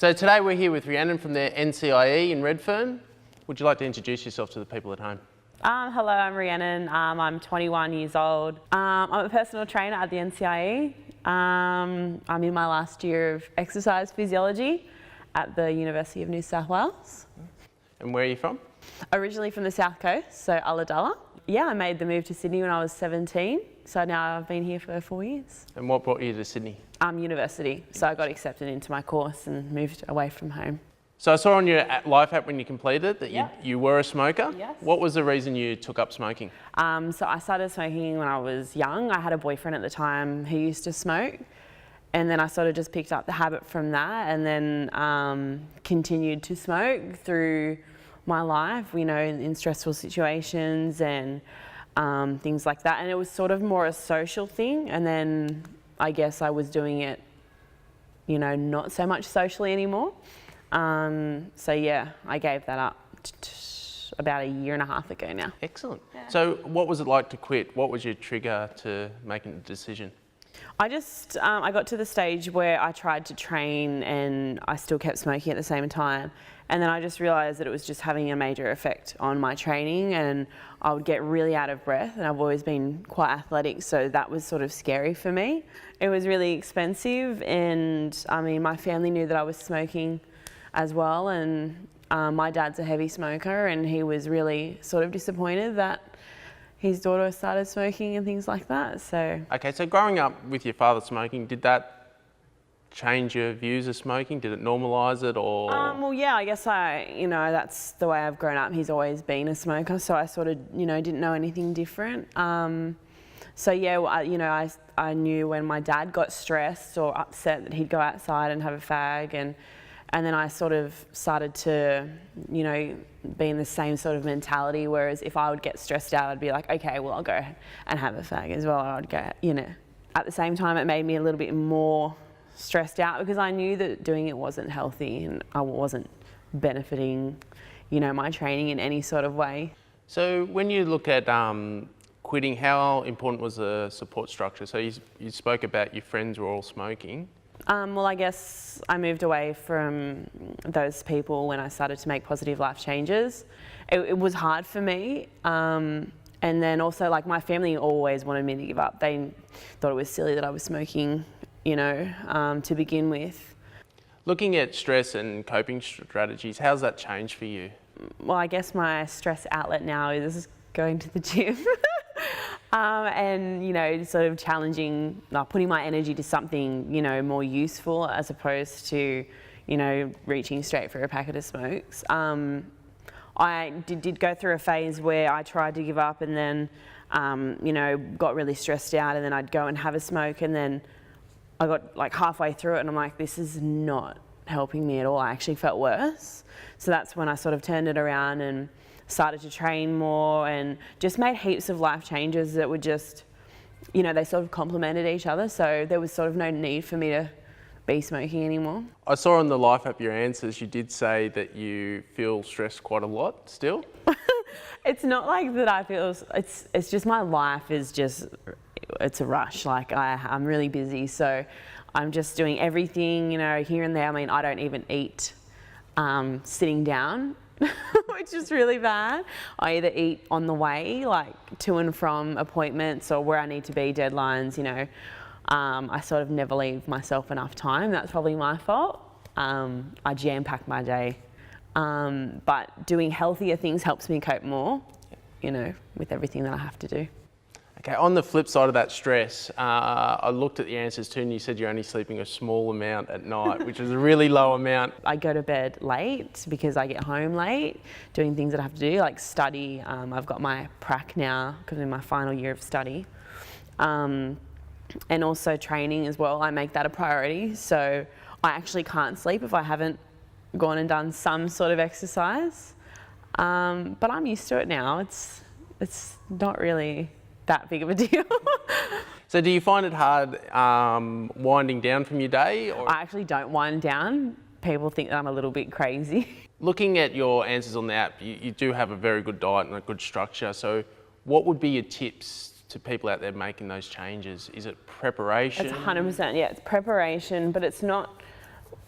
So today we're here with Rhiannon from the NCIE in Redfern. Would you like to introduce yourself to the people at home? Hello, I'm Rhiannon. I'm 21 years old. I'm a personal trainer at the NCIE. I'm in my last year of exercise physiology at the University of New South Wales. And where are you from? Originally from the South Coast, so Ulladulla. Yeah, I made the move to Sydney when I was 17, so now I've been here for 4 years. And what brought you to Sydney? University, so I got accepted into my course and moved away from home. So I saw on your life app when you completed it that you were a smoker. Yes. What was the reason you took up smoking? So I started smoking when I was young. I had a boyfriend at the time who used to smoke, and then I sort of just picked up the habit from that, and then continued to smoke through my life, you know, in stressful situations and things like that. And it was sort of more a social thing, and then I guess I was doing it, you know, not so much socially anymore. So yeah, I gave that up about 1.5 years ago now. Excellent. Yeah. So what was it like to quit? What was your trigger to making the decision? I just, I got to the stage where I tried to train and I still kept smoking at the same time. And then I just realised that it was just having a major effect on my training, and I would get really out of breath, and I've always been quite athletic, so that was sort of scary for me. It was really expensive, and I mean, my family knew that I was smoking as well, and my dad's a heavy smoker, and he was really sort of disappointed that his daughter started smoking and things like that. So Okay, so growing up with your father smoking, did that change your views of smoking? Did it normalise it, or? Well, yeah, I guess you know, that's the way I've grown up. He's always been a smoker, so I sort of, you know, didn't know anything different. So yeah, you know, I knew when my dad got stressed or upset that he'd go outside and have a fag, and then I sort of started to, you know, be in the same sort of mentality, whereas if I would get stressed out, I'd be like, okay, well, I'll go and have a fag as well. I'd go, you know. At the same time, it made me a little bit more stressed out because I knew that doing it wasn't healthy and I wasn't benefiting, you know, my training in any sort of way. So when you look at quitting, how important was the support structure? So you spoke about your friends were all smoking. Well, I guess I moved away from those people when I started to make positive life changes. It was hard for me. And then also, like, my family always wanted me to give up. They thought it was silly that I was smoking, you know, to begin with. Looking at stress and coping strategies, how's that changed for you? Well, I guess my stress outlet now is going to the gym. And, you know, sort of challenging, putting my energy to something, you know, more useful as opposed to, you know, reaching straight for a packet of smokes. I did go through a phase where I tried to give up and then, you know, got really stressed out, and then I'd go and have a smoke, and then I got like halfway through it and I'm like, this is not helping me at all. I actually felt worse. So that's when I sort of turned it around and started to train more and just made heaps of life changes that were just, you know, they sort of complemented each other. So there was sort of no need for me to be smoking anymore. I saw on the life app your answers, you did say that you feel stressed quite a lot still. It's not like that I feel, it's just my life is just, it's a rush. Like I'm really busy, so I'm just doing everything, you know, here and there. I mean, I don't even eat sitting down, which is really bad. I either eat on the way, like to and from appointments or where I need to be, deadlines, you know. I sort of never leave myself enough time. That's probably my fault. I jam-pack my day. But doing healthier things helps me cope more, you know, with everything that I have to do. Okay, on the flip side of that stress, I looked at the answers too, and you said you're only sleeping a small amount at night, which is a really low amount. I go to bed late because I get home late, doing things that I have to do, like study. I've got my prac now because I'm in my final year of study. And also training as well. I make that a priority. So I actually can't sleep if I haven't gone and done some sort of exercise. But I'm used to it now. It's not really that big of a deal. So do you find it hard winding down from your day? Or? I actually don't wind down. People think that I'm a little bit crazy. Looking at your answers on the app, you do have a very good diet and a good structure. So what would be your tips to people out there making those changes? Is it preparation? It's 100%, yeah, it's preparation, but it's not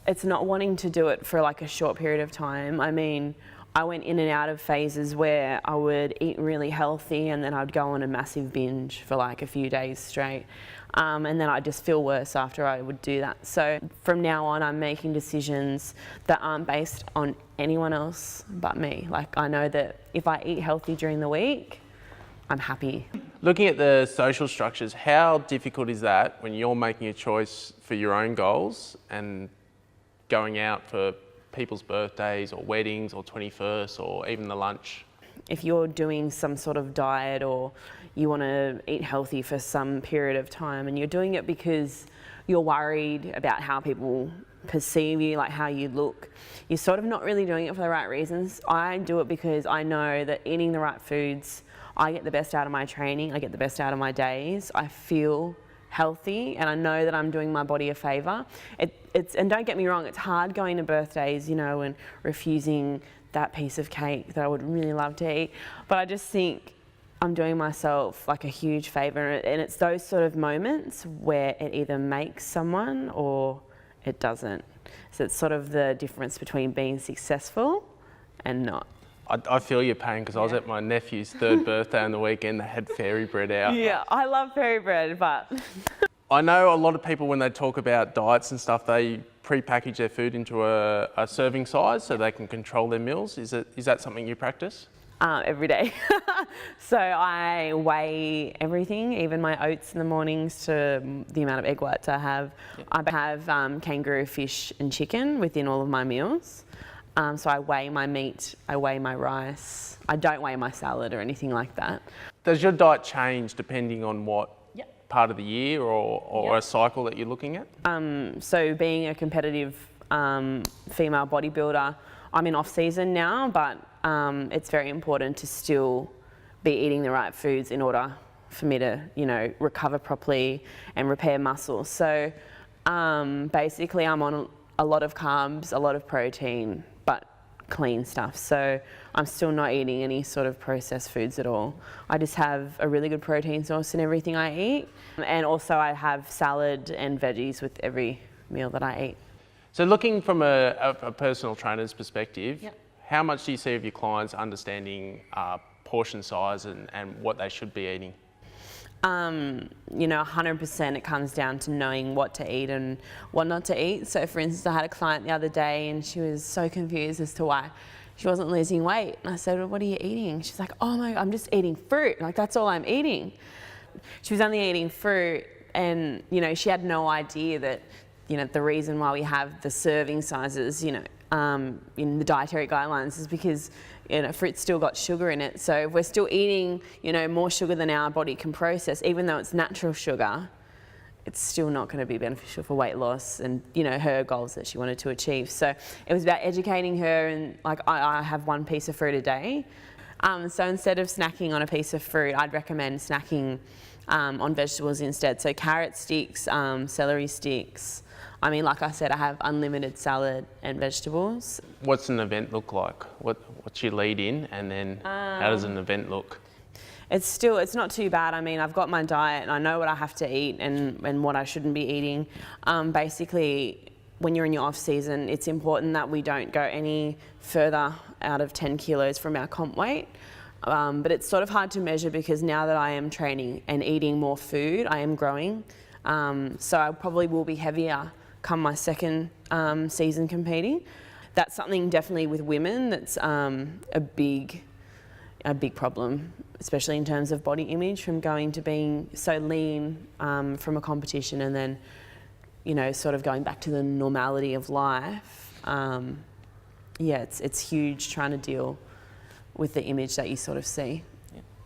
it's not wanting to do it for like a short period of time. I mean, I went in and out of phases where I would eat really healthy and then I'd go on a massive binge for like a few days straight. And then I'd just feel worse after I would do that. So from now on, I'm making decisions that aren't based on anyone else but me. Like, I know that if I eat healthy during the week, I'm happy. Looking at the social structures, how difficult is that when you're making a choice for your own goals and going out for people's birthdays or weddings or 21st or even the lunch? If you're doing some sort of diet or you want to eat healthy for some period of time and you're doing it because you're worried about how people perceive you, like how you look, you're sort of not really doing it for the right reasons. I do it because I know that eating the right foods, I get the best out of my training, I get the best out of my days, I feel healthy, and I know that I'm doing my body a favour. And don't get me wrong, it's hard going to birthdays, you know, and refusing that piece of cake that I would really love to eat. But I just think I'm doing myself like a huge favour, and it's those sort of moments where it either makes someone or it doesn't. So it's sort of the difference between being successful and not. I feel your pain because I was at my nephew's 3rd birthday on the weekend. They had fairy bread out. Yeah, I love fairy bread, but... I know a lot of people, when they talk about diets and stuff, they pre-package their food into a serving size so they can control their meals. Is that something you practice? Every day. So I weigh everything, even my oats in the mornings to the amount of egg whites I have. Yep. I have kangaroo fish and chicken within all of my meals. So I weigh my meat, I weigh my rice. I don't weigh my salad or anything like that. Does your diet change depending on what part of the year or a cycle that you're looking at? So being a competitive female bodybuilder, I'm in off season now, but it's very important to still be eating the right foods in order for me to, you know, recover properly and repair muscle. So basically I'm on a lot of carbs, a lot of protein, but clean stuff. So I'm still not eating any sort of processed foods at all. I just have a really good protein source in everything I eat. And also I have salad and veggies with every meal that I eat. So looking from a personal trainer's perspective, how much do you see of your clients understanding portion size and what they should be eating? You know, 100% it comes down to knowing what to eat and what not to eat. So for instance, I had a client the other day and she was so confused as to why she wasn't losing weight. And I said, well, what are you eating? She's like, oh my God, I'm just eating fruit. Like, that's all I'm eating. She was only eating fruit, and, you know, she had no idea that, you know, the reason why we have the serving sizes, you know, in the dietary guidelines is because, you know, fruit's still got sugar in it. So if we're still eating, you know, more sugar than our body can process, even though it's natural sugar, it's still not going to be beneficial for weight loss and, you know, her goals that she wanted to achieve. So it was about educating her, and like I have one piece of fruit a day. So instead of snacking on a piece of fruit, I'd recommend snacking on vegetables instead. So carrot sticks, celery sticks. I mean, like I said, I have unlimited salad and vegetables. What's an event look like? What's your lead in, and then how does an event look? It's not too bad. I mean, I've got my diet and I know what I have to eat and what I shouldn't be eating. Basically, when you're in your off season, it's important that we don't go any further out of 10 kilos from our comp weight. But it's sort of hard to measure because now that I am training and eating more food, I am growing. So I probably will be heavier come my second season competing. That's something definitely with women that's a big problem, especially in terms of body image, from going to being so lean from a competition and then, you know, sort of going back to the normality of life. Yeah, it's huge trying to deal with the image that you sort of see.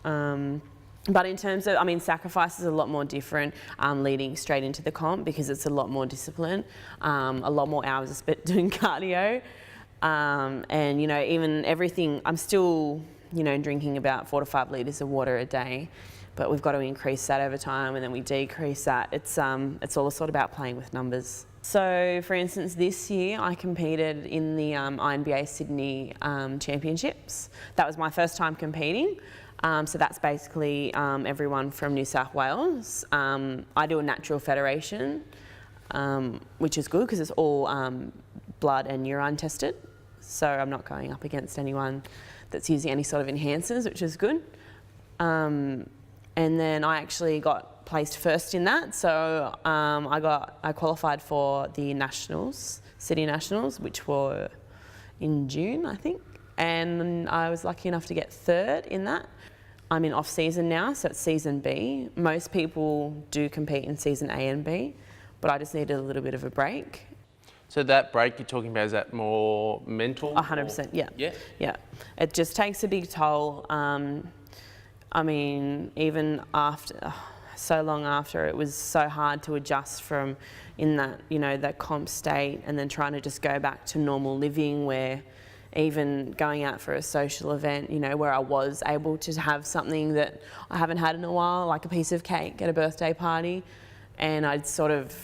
Yeah. But in terms of, I mean, sacrifice is a lot more different leading straight into the comp because it's a lot more discipline, a lot more hours spent doing cardio. And, you know, even everything, I'm still, you know, drinking about 4 to 5 litres of water a day, but we've got to increase that over time and then we decrease that. It's all sort of about playing with numbers. So, for instance, this year I competed in the INBA Sydney Championships. That was my first time competing. So that's basically everyone from New South Wales. I do a natural federation, which is good because it's all blood and urine tested. So I'm not going up against anyone that's using any sort of enhancers, which is good. And then I actually got placed first in that. So I qualified for the Nationals, City Nationals, which were in June, I think. And I was lucky enough to get third in that. I'm in off season now, so it's season B. Most people do compete in season A and B, but I just needed a little bit of a break. So that break you're talking about, is that more mental? 100%, yeah. Yeah? Yeah. It just takes a big toll. I mean, even after, so long after, it was so hard to adjust from in that, you know, that comp state and then trying to just go back to normal living where even going out for a social event, you know, where I was able to have something that I haven't had in a while, like a piece of cake at a birthday party, and I'd sort of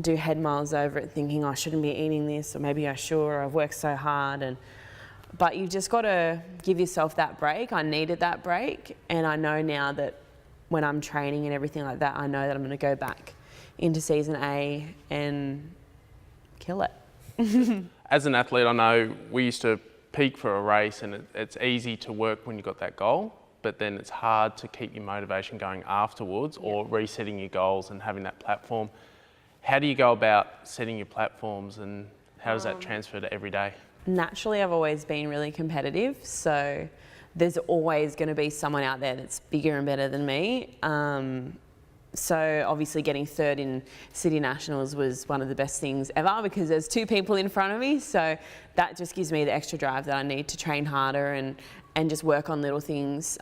do head miles over it thinking, I shouldn't be eating this, or maybe I should, or I've worked so hard. But you've just got to give yourself that break. I needed that break, and I know now that when I'm training and everything like that, I know that I'm going to go back into season A and kill it. As an athlete, I know we used to peak for a race, and it's easy to work when you've got that goal, but then it's hard to keep your motivation going afterwards, or resetting your goals and having that platform. How do you go about setting your platforms, and how does that transfer to every day? Naturally, I've always been really competitive, so there's always going to be someone out there that's bigger and better than me. So obviously getting third in City Nationals was one of the best things ever, because there's two people in front of me, so that just gives me the extra drive that I need to train harder and just work on little things,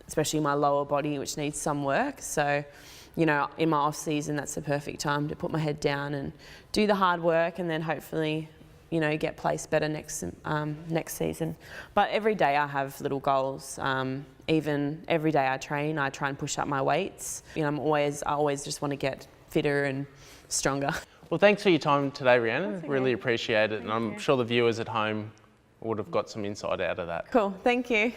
especially my lower body, which needs some work. So, you know, in my off season, that's the perfect time to put my head down and do the hard work, and then hopefully, you know, get placed better next season. But every day I have little goals. Even every day I try and push up my weights. You know, I always just want to get fitter and stronger. Well, thanks for your time today, Rhiannon. Okay. Really appreciate it, and I'm sure the viewers at home would have got some insight out of that. Cool, thank you.